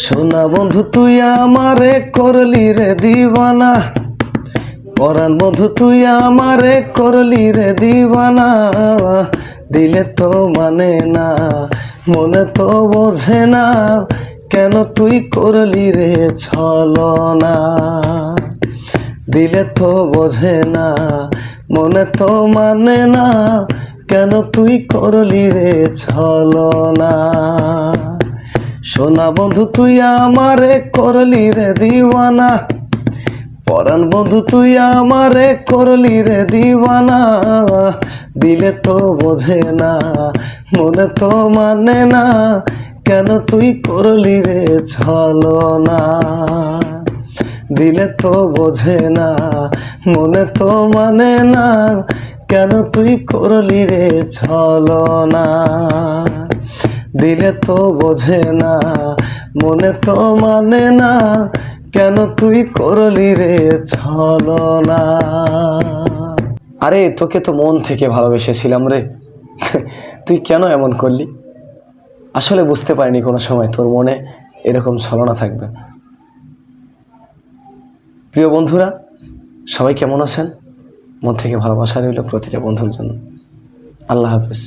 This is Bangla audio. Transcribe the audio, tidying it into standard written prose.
সোনা বন্ধু তুই আমারে করলি রে দিওয়ানা, পরাণ বন্ধু তুই আমারে করলি রে দিওয়ানা। দিলে তো মানে না, মনে তো বোঝে না, কেন তুই করলি রে ছলনা। দিলে তো বোঝে না, মনে তো মানে না, কেন তুই করলি রে ছলনা। সোনা বন্ধু তুই আমারে করলি রে দিওয়ানা, পরাণ বন্ধু তুই আমারে করলি রে দিওয়ানা। দিলে তো বোঝে না, মনে তো মানে না, কেন তুই করলি রে ছলনা। দিলে তো বোঝে না, মনে তো মানে না, কেন তুই করলি রে ছলনা। দিলে তো বোঝে না, মনে তো মানে না, কেন তুই করলি রে ছলনা। আরে তোকে তো মন থেকে ভালোবেসেছিলাম রে, তুই কেন এমন করলি? আসলে বুঝতে পারিনি কোনো সময় তোর মনে এরকম ছলনা থাকবে। প্রিয় বন্ধুরা, সবাই কেমন আছেন? মন থেকে ভালোবাসা রইল প্রতিটা বন্ধুর জন্য। আল্লাহ হাফেজ।